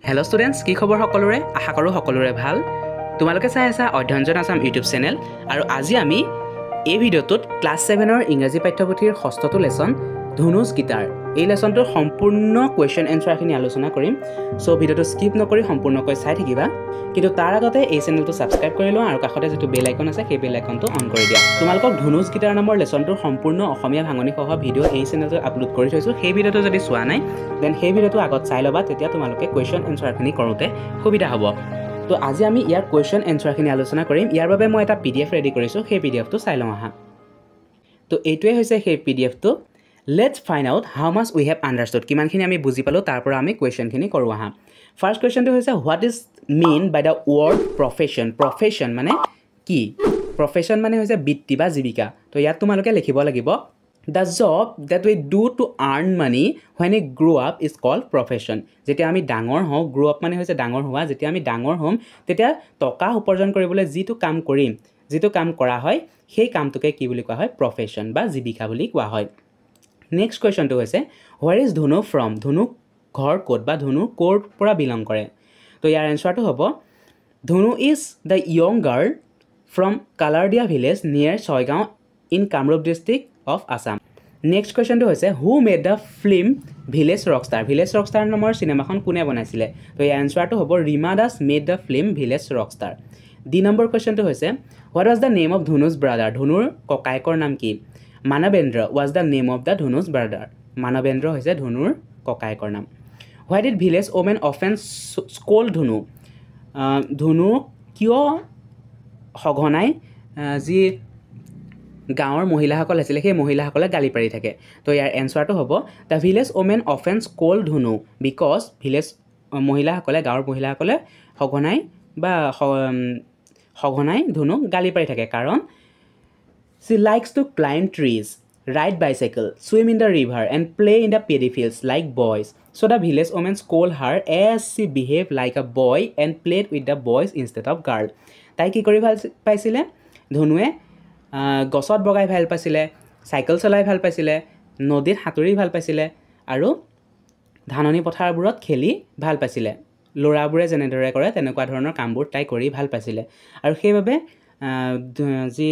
Hello' students, কি খবৰ সকলোৰে? আশা কৰোঁ সকলোৰে ভাল। তোমালোকে চাই আছা অধ্যয়নজন আছাম ইউটিউব চেনেল। আৰু আজি আমি এই ভিডিঅ'টোত ক্লাছ 7ৰ ইংৰাজী পাঠ্যপুথিৰ 6টো লেচন ধনুজ গীতাৰ এই লেচনটোৰ সম্পূৰ্ণ কুৱেশ্যন এনচাৰখিনি আলোচনা কৰিম। চ' ভিডিঅ'টো স্কিপ নকৰি সম্পূৰ্ণকৈ চাই থাকিবা। কিন্তু তাৰ আগতে এই চেনেলটো ছাবস্ক্ৰাইব কৰি লোৱা আৰু কাষতে যিটো বেল আইকন আছে সেই বেল আইকনটো অন কৰি দিয়া। তোমালোকক ধনুজ গীতাৰ নামৰ লেচনটোৰ সম্পূৰ্ণ অসমীয়া ভাঙনিসহ ভিডিঅ' এই চেনেলটোত আপলোড কৰি থৈছোঁ। সেই ভিডিঅ'টো যদি চোৱা নাই দেন সেই ভিডিঅ'টো আগত চাই ল'বা, তেতিয়া তোমালোকে কুৱেশ্যন এনচাৰখিনি কৰোঁতে সুবিধা হ'ব। তো আজি আমি ইয়াৰ কুৱেশ্যন এনচাৰখিনি আলোচনা কৰিম। ইয়াৰ বাবে মই এটা PDF ৰেডি কৰিছোঁ, সেই PDFটো চাই লওঁ আহা। তো এইটোৱে হৈছে সেই PDFটো। Let's find out how much we have understood, কিমানখিনি আমি বুজি পালোঁ তাৰ পৰা আমি কুৱেশ্যনখিনি কৰোঁ আহা। ফাৰ্ষ্ট কুৱেশ্যনটো হৈছে what is mean by the word profession. Profession মানে কি? প্ৰফেশ্যন মানে হৈছে বৃত্তি বা জীৱিকা। তো ইয়াত তোমালোকে লিখিব লাগিব the job that we do to earn money when we grow' up is called profession. যেতিয়া আমি ডাঙৰ হওঁ, গ্ৰ' আপ মানে হৈছে ডাঙৰ হোৱা, যেতিয়া আমি ডাঙৰ হ'ম তেতিয়া টকা উপাৰ্জন কৰিবলৈ যিটো কাম কৰিম, যিটো কাম কৰা হয় সেই কামটোকে কি বুলি কোৱা হয়? প্ৰফেশ্যন বা জীৱিকা বুলি কোৱা হয়। নেক্সট কুৱেশ্যনটো হৈছে হোৱেৰ ইজ ধনু ফ্ৰম। ধনু ঘৰ ক'ত বা ধনু ক'ৰ পৰা বিলং কৰে? তো ইয়াৰ এনচাৰটো হ'ব Dhanu is the young girl from Kalardiya village near Chaygaon in Kamrup district of Assam. Next কুৱেশ্যনটো হৈছে who made the film Village Rockstar. Village Rockstar নামৰ চিনেমাখন কোনে বনাইছিলে? তো ইয়াৰ এনচাৰটো হ'ব Rima Das made the film Village Rockstar. ডি নম্বৰ কুৱেশ্যনটো হৈছে what was the name of Dhanu's brother. ধনুৰ ককায়েকৰ নাম কি? Manabendra was the name of the Dhanu's brother. Manabendra হৈছে ধনুৰ ককায়েকৰ নাম। Why did village women often scold Dhanu. Dhanu কিয় সঘনাই যি গাঁৱৰ মহিলাসকল আছিলে সেই মহিলাসকলে গালি পাৰি থাকে? তো ইয়াৰ এনচাৰটো হ'ব the village women often scold ধনু বিকজ ভিলেজ মহিলাসকলে, গাঁৱৰ মহিলাসকলে সঘনাই ধনুক গালি পাৰি থাকে কাৰণ she likes to climb trees, ride bicycle, swim in the river and play in the paddy fields like boys. So the village women scold her as she behaved like a boy and played with the boys instead of girl. তাই কি কৰি ভাল পাইছিলে? ধনুৱে গছত বগাই ভাল পাইছিলে, cycle চলাই ভাল পাইছিলে, নদীত সাঁতুৰি ভাল পাইছিলে আৰু ধাননি পথাৰবোৰত খেলি ভাল পাইছিলে। ল'ৰাবোৰে যেনেদৰে কৰে তেনেকুৱা ধৰণৰ কামবোৰ তাই কৰি ভাল পাইছিলে। আৰু সেইবাবে যি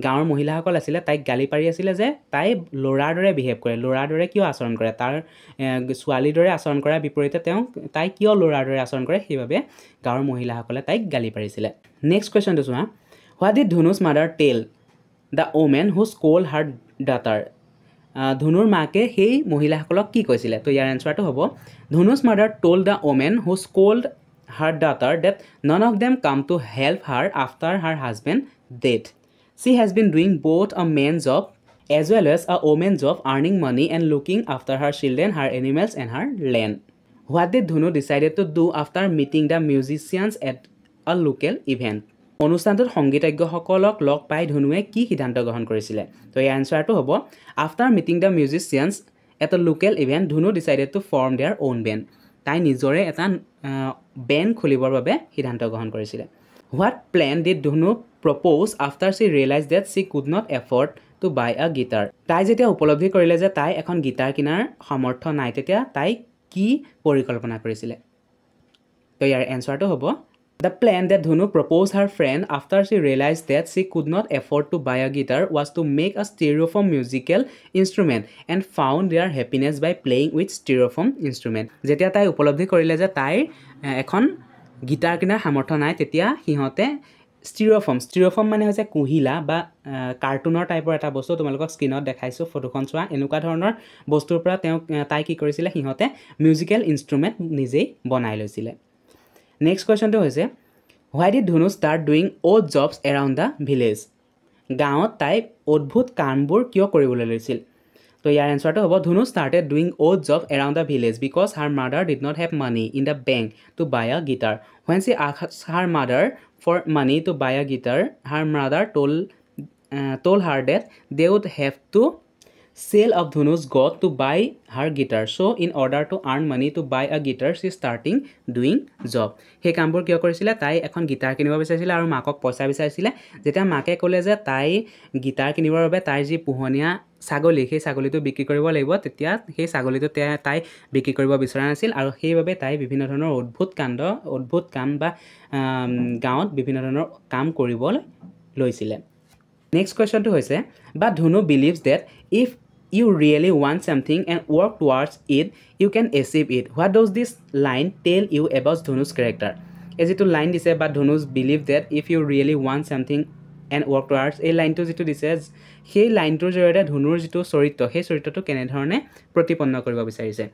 গাঁৱৰ মহিলাসকল আছিলে তাইক গালি পাৰি আছিলে যে তাই ল'ৰাৰ দৰে বিহেভ কৰে, ল'ৰাৰ দৰে কিয় আচৰণ কৰে, তাৰ ছোৱালীৰ দৰে আচৰণ কৰাৰ বিপৰীতে তাই কিয় ল'ৰাৰ দৰে আচৰণ কৰে, সেইবাবে গাঁৱৰ মহিলাসকলে তাইক গালি পাৰিছিলে। নেক্সট কুৱেশ্যনটো চোৱা what did Dhanu's mother tell the women who scold her daughter. ধনুৰ মাকে সেই মহিলাসকলক কি কৈছিলে? তো ইয়াৰ এনচাৰটো হ'ব Dhanu's mother told the women who scold her daughter that none of them come to help her after her husband death. She has been doing both a man's job as well as a woman's job, earning money and looking after her children, her animals and her land. What did Dhunu decided to do after meeting the musicians at a local event? অনুষ্ঠানটোত সংগীতজ্ঞসকলক লগ পাই ধনুৱে কি সিদ্ধান্ত গ্ৰহণ কৰিছিলে? তো এই এনচাৰটো হ'ব after meeting the musicians at a local event Dhanu decided to form their own band. তাই নিজৰে এটা বেণ্ড খুলিবৰ বাবে সিদ্ধান্ত গ্ৰহণ কৰিছিলে। What plan did Dhanu propose after she realise that she could not afford to buy a guitar. তাই যেতিয়া উপলব্ধি কৰিলে যে তাই এখন গীটাৰ কিনাৰ সামৰ্থ্য নাই, তেতিয়া তাই কি পৰিকল্পনা কৰিছিলে? তো ইয়াৰ এনচাৰটো হ'ব the plan that Dhanu propose her friend after she realise that she could not afford to buy a guitar was to make a styrofoam musical instrument and found their happiness by playing with styrofoam instrument. যেতিয়া তাই উপলব্ধি কৰিলে যে তাইৰ এখন guitar কিনাৰ সামৰ্থ্য নাই, তেতিয়া সিহঁতে ষ্টিৰিঅ'ফোন মানে হৈছে কুহিলা বা কাৰ্টুনৰ টাইপৰ এটা বস্তু, তোমালোকক স্ক্ৰীণত দেখাইছোঁ, ফটোখন চোৱা, এনেকুৱা ধৰণৰ বস্তুৰ পৰা তাই কি কৰিছিলে, সিহঁতে মিউজিকেল ইনষ্ট্ৰুমেণ্ট নিজেই বনাই লৈছিলে। নেক্সট কুৱেশ্যনটো হৈছে হোৱাই ডিড ধনু start doing odd jobs around the village. গাঁৱত তাই অদ্ভুত কামবোৰ কিয় কৰিবলৈ লৈছিল? তো ইয়াৰ এনচাৰটো হ'ব Dhanu started doing odd job around the village because her mother did not have money in the bank to buy a guitar. When she asked her mother for money to buy a guitar, her mother told her that they would have to sale of Dhunu's got to buy her guitar. So in order to earn money to buy a guitar, she starting doing job. He কামবোৰ কিয় কৰিছিলে তাই এখন guitar কিনিব বিচাৰিছিলে আৰু মাকক পইচা বিচাৰিছিলে যেতিয়া মাকে ক'লে যে তাই গিটাৰ কিনিবৰ বাবে তাই যি পোহনীয়া ছাগলী সেই ছাগলীটো বিক্ৰী কৰিব লাগিব তেতিয়া সেই ছাগলীটো তাই বিক্ৰী কৰিব বিচৰা নাছিল আৰু সেইবাবে তাই বিভিন্ন ধৰণৰ অদ্ভুত কাম বা গাঁৱত বিভিন্ন ধৰণৰ কাম কৰিব লৈছিলে Next question to hoise but Dhunu believes that if you really want something and work towards it you can achieve it. What does this line tell you about Dhunu's character? As it to line dise but Dhunu's believe that if you really want something and work towards a line to jitu dise সেই লাইনটোৰ জৰিয়তে ধনুৰ যিটো চৰিত্ৰ সেই চৰিত্ৰটো কেনে ধৰণে প্ৰতিপন্ন কৰিব বিচাৰিছে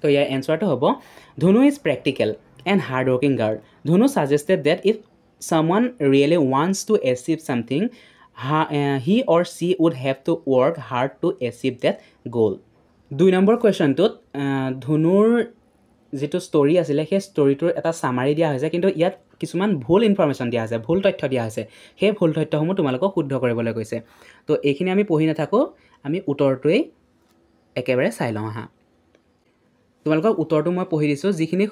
তো ইয়াৰ এনসাৰটো হ'ব ধনু is practical and hard working girl. Dhunu suggested that if someone really wants to achieve something he or she would have to work hard to achieve that goal. 2 number question to Dhunur যেটো story আছিল সেই স্টোৰিটোৰ এটা summary দিয়া হৈছে কিন্তু ইয়াত কিছুমান ভুল ইনফরমেশন দিয়া আছে ভুল তথ্য দিয়া আছে সেই ভুল তথ্যসমূহ তোমালোকক শুদ্ধ কৰিবলৈ কৈছে তো এইখিনি আমি পঢ়ি নাথাকো আমি উত্তৰটোই একেবাৰে চাই লওঁ হা তোমালোকক উত্তৰটো মই পঢ়ি দিছো যিখিনি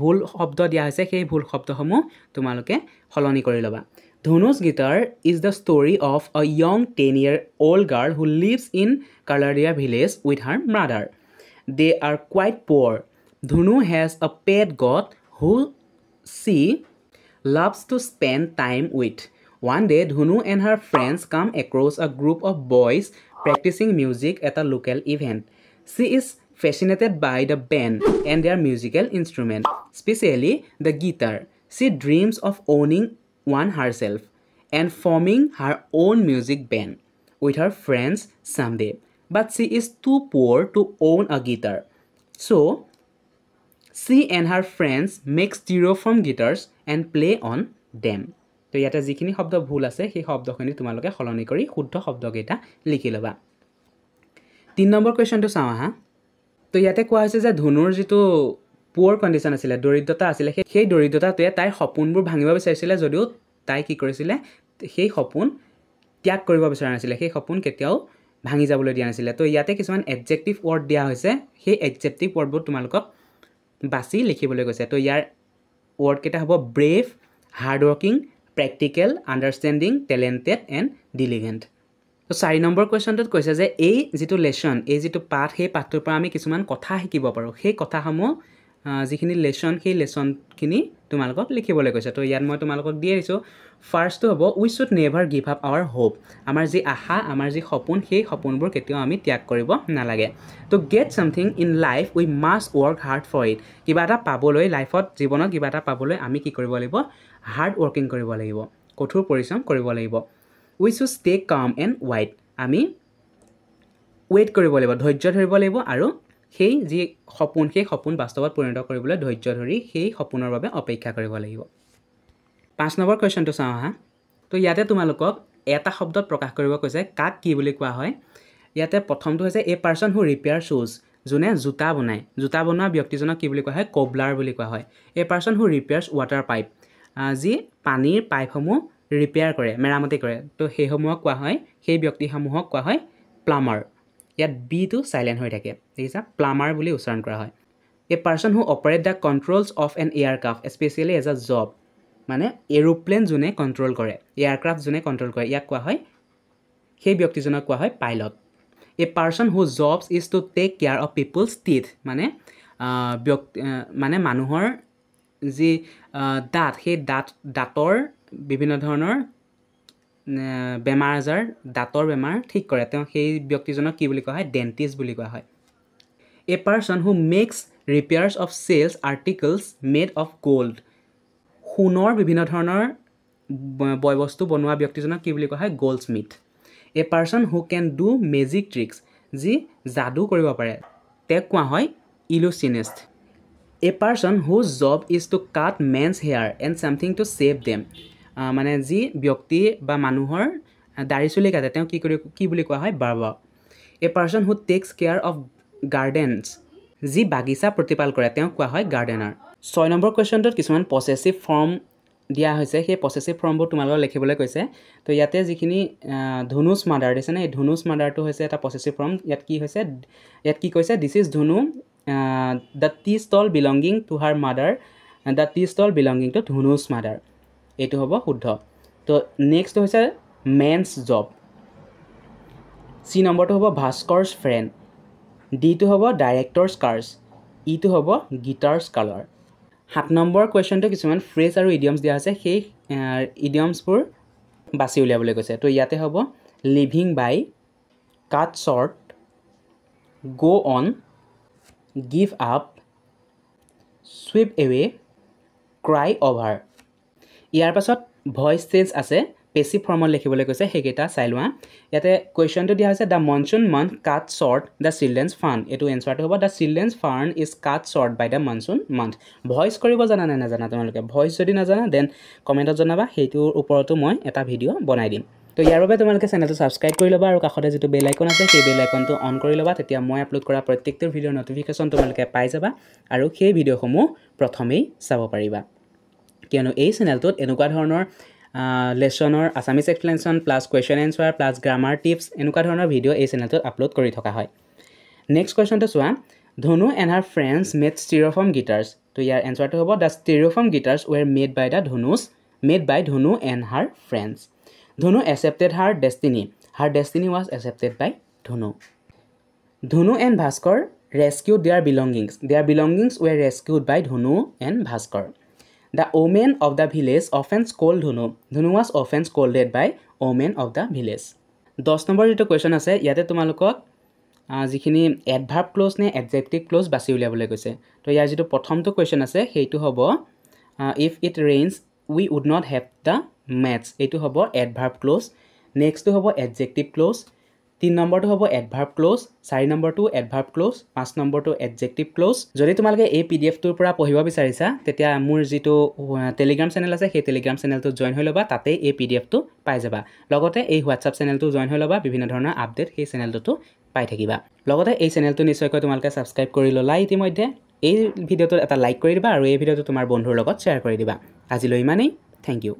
ভুল শব্দ দিয়া হৈছে সেই ভুল শব্দসমূহ তোমালোকে হলনি কৰি লবা Dhunu's guitar is the story of a young 10-year-old girl who lives in Kalaria village with her mother. They are quite poor. Dhunu has a pet goat who she loves to spend time with. One day, Dhunu and her friends come across a group of boys practicing music at a local event. She is fascinated by the band and their musical instrument, especially the guitar. She dreams of owning one herself and forming her own music band with her friends someday. But she is too poor to own a guitar. So, she and her friends make styrofoam guitars and play on them. তো ইয়াতে যিখিনি শব্দ ভুল আছে সেই শব্দখিনি তোমালোকে হলনি কৰি শুদ্ধ শব্দকেইটা লিখি লবা 3 নম্বৰ কোৱেশ্চনটো চাওঁ হা তো ইয়াতে কোৱা হৈছে যে ধনুৰ যিটো পুৱাৰ কন্ডিশন আছিল দৰিদ্ৰতা আছিল সেই দৰিদ্ৰতাতে তাইৰ সপোনবোৰ ভাঙিব বিচাৰিছিল যদিও তাই কি কৰিছিল সেই সপোন ত্যাগ কৰিব বিচৰা নাছিল সেই সপোন কেতিয়াও ভাঙি যাবলৈ দিয়া নাছিল তো ইয়াতে কিছুমান এডজেক্টিভ ওয়াৰ্ড দিয়া হৈছে সেই এডজেক্টিভ ওয়াৰ্ডবোৰ তোমালোকক বাছি লিখিবলৈ কৈছে তো ইয়াৰ ওয়াৰ্ড কেটা হ'ব brave hard working practical understanding talented and diligent তো 4 নম্বৰ কোৱেশ্চনটোত কৈছে যে এই যিটো লেসন এই যিটো পাঠ সেই পাঠটোৰ পৰা আমি কিছুমান কথা শিকিব পাৰো সেই কথাসমূহ যিখিনি লেসন সেই লেসনখিনি তোমালোকক লিখিবলৈ কৈছে তো ইয়াত মই তোমালোকক দি দিছো ফাৰ্স্টটো হ'ব we should never give up our hope আমাৰ যি আশা আমাৰ যি সপোন সেই সপোনবোৰ কেতিয়াও আমি ত্যাগ কৰিব নালাগে to get something in life we must work hard for it কিবা এটা পাবলৈ লাইফত জীৱনত কিবা এটা পাবলৈ আমি কি কৰিব লাগিব হাৰ্ড ওয়াৰ্কিং কৰিব লাগিব কঠোৰ পৰিশ্ৰম কৰিব লাগিব উই শুড ষ্টে কাম এণ্ড ওয়াইট আমি ওয়েট কৰিব লাগিব ধৈৰ্য ধৰিব লাগিব আৰু সেই যি সপোন সেই সপোন বাস্তৱত পৰিণত কৰিবলৈ ধৈৰ্য ধৰি সেই সপোনৰ বাবে অপেক্ষা কৰিব লাগিব 5 নম্বৰ কোৱেশ্চনটো চাওঁ হা তো ইয়াতে তোমালোকক এটা শব্দত প্ৰকাশ কৰিব কৈছে কাক কি বুলি কোৱা হয় ইয়াতে প্ৰথমটো হৈছে এ পাৰসন হু ৰিপেয়াৰ শুজ যোনে জোতা বনায় জোতা বনোৱা ব্যক্তিজনক কি বুলি কোৱা হয় কোবলাৰ বুলি কোৱা হয় a person who ৰিপেয়াৰ্স water pipe যি পানীৰ পাইপসমূহ ৰিপেয়াৰ কৰে মেৰামতি কৰে তো সেইসমূহক কোৱা হয় সেই ব্যক্তিসমূহক কোৱা হয় প্লাম্বাৰ ইয়াত বি টু সাইলেন্ট হৈ থাকে দেখিছা প্লাম্বাৰ বুলি উচ্চাৰণ কৰা হয় a person who operate the controls of an aircraft specially as a job মানে এৰোপ্লেন যোনে কন্ট্ৰোল কৰে এয়াৰক্ৰাফ্ট যোনে কন্ট্ৰোল কৰে ইয়াক কোৱা হয় সেই ব্যক্তিজনক কোৱা হয় pilot a person who jobs is to take care of people's teeth মানে মানুহৰ যি দাঁত সেই দাঁতৰ বিভিন্ন ধৰণৰ বেমাৰ আজাৰ দাঁতৰ বেমাৰ ঠিক কৰে তেওঁ সেই ব্যক্তিজনক কি বুলি কোৱা হয় ডেন্টিষ্ট বুলি কোৱা হয় a person who makes repairs of sells articles made of gold সোণৰ বিভিন্ন ধৰণৰ বয়বস্তু বনোৱা ব্যক্তিজনক কি বুলি কোৱা হয় goldsmith a person who can do magic tricks যি যাদু কৰিব পাৰে তেওঁক কোৱা হয় illusionist a person whose job is to cut men's hair and something to shave them মানে যি ব্যক্তি বা মানুহৰ দাড়ি চুলি কাটে তেওঁ কি বুলি কোৱা হয় barber A person who tax care of gardens যি বাগিচা প্ৰতিপাল কৰে তেওঁক কোৱা হয় গাৰ্ডেনাৰ 6 নম্বৰ কোৱেশ্চনটোত কিছুমান পছেছিভ ফৰ্ম দিয়া হৈছে সেই পসেসিভ ফৰ্মবোৰ তোমালোকক লিখিবলৈ কৈছে তো ইয়াতে যিখিনি ধনুস মাদাৰ দিছে না এই ধনুস মাদাৰটো হৈছে এটা পসেসিভ ফৰ্ম ইয়াত কি কৈছে this is Dhanu the tea stall belonging to her mother the tea stall belonging to Dhanu's mother এইটো হ'ব শুদ্ধ তো নেক্সট হৈছে মেন্স জব সি নম্বৰটো হ'ব ভাস্কৰছ ফ্ৰেণ্ড ডিটো হ'ব ডাইৰেক্টৰছ কাৰ্ছ ইটো হ'ব গিটাৰছ কালাৰ 7 নম্বৰ কুৱেশ্যনটো কিছুমান ফ্ৰেজ আৰু ইডিয়মছ দিয়া আছে সেই ইডিয়মছবোৰ বাছি উলিয়াবলৈ কৈছে তো ইয়াতে হ'ব living by cut short go on give up sweep away cry over ইয়াৰ পাছত ভইচ চেঞ্জ আছে পেচিভ ফৰ্মত লিখিবলৈ কৈছে সেইকেইটা চাই লোৱা ইয়াতে কুৱেশ্যনটো দিয়া হৈছে the monsoon month cut short the children's fund এইটো এনচাৰটো হ'ব the children's fund is cut short by the monsoon month voice কৰিব জানা নে নাজানা তোমালোকে ভইচ যদি নাজানা দেন কমেণ্টত জনাবা সেইটোৰ ওপৰতো মই এটা ভিডিঅ' বনাই দিম তো ইয়াৰ বাবে তোমালোকে চেনেলটো ছাবস্ক্ৰাইব কৰি ল'বা আৰু কাষতে যিটো বেল আইকন আছে সেই বেল আইকনটো অন কৰি ল'বা তেতিয়া মই আপলোড কৰা প্ৰত্যেকটো ভিডিঅ'ৰ নটিফিকেশ্যন তোমালোকে পাই যাবা আৰু সেই ভিডিঅ'সমূহ প্ৰথমেই চাব পাৰিবা কিয়নো এই চেনেলটোত এনেকুৱা ধৰণৰ লেছনৰ Assamese explanation plus question answer plus grammar tips এনেকুৱা ধৰণৰ ভিডিঅ' এই চেনেলটোত আপলোড কৰি থকা হয় নেক্সট কুৱেশ্যনটো চোৱা ধনু এণ্ড হাৰ ফ্ৰেণ্ডছ মেড ষ্টিৰিঅফৰ্ম গিটাৰ্ছ তো ইয়াৰ এনচাৰটো হ'ব দ্য ষ্টিৰিঅফৰ্ম গিটাৰ্ছ ৱেৰ মেড বাই ধনু এণ্ড হাৰ ফ্ৰেণ্ডছ ধনু accepted her destiny was accepted by Dhonu and Bhaskar rescued their belongings were rescued by Dhonu and Bhaskar the women of the village often scold Dhonu was often scolded by women of the village 10 number যেটো question আছে ইয়াতে তোমালোকক যিখিনি এডভাৰ্ব close নে adjective close বাছি উলিয়াবলৈ কৈছে তো ইয়াৰ যেটো প্ৰথমটো কোৱেশ্চন আছে সেইটো হ'ব if it rains we would not have the mats এইটো হ'ব এডভাৰ্ব ক্লজ নেক্সটটো হ'ব এডজেক্টিভ ক্লজ 3 নম্বৰটো হ'ব এডভাৰ্ব ক্লজ 4 নম্বৰটো এডভাৰ্ব ক্লজ 5 নম্বৰটো এডজেক্টিভ ক্লজ যদি তোমালোকে এই পিডিএফটোৰ পৰা পঢ়িব বিচাৰিছা তেতিয়া মোৰ যেটো টেলিগ্ৰাম চেনেল আছে সেই টেলিগ্ৰাম চেনেলটো জয়েন হৈ ল'বা তাতে এই পিডিএফটো পাই যাবা লগতে এই হোৱাটছআপ চেনেলটো জয়েন হৈ ল'বা বিভিন্ন ধৰণৰ আপডেট সেই চেনেলটো পাই থাকিবা লগতে এই চেনেলটো নিশ্চয়কৈ তোমালোকে সাবস্ক্ৰাইব কৰি ল'লা ইতিমধ্যে এই ভিডিঅ'টোত এটা লাইক কৰি দিবা আৰু এই ভিডিঅ'টো তোমাৰ বন্ধুৰ লগত শ্বেয়াৰ কৰি দিবা আজিলৈ ইমানেই থ্যাংক ইউ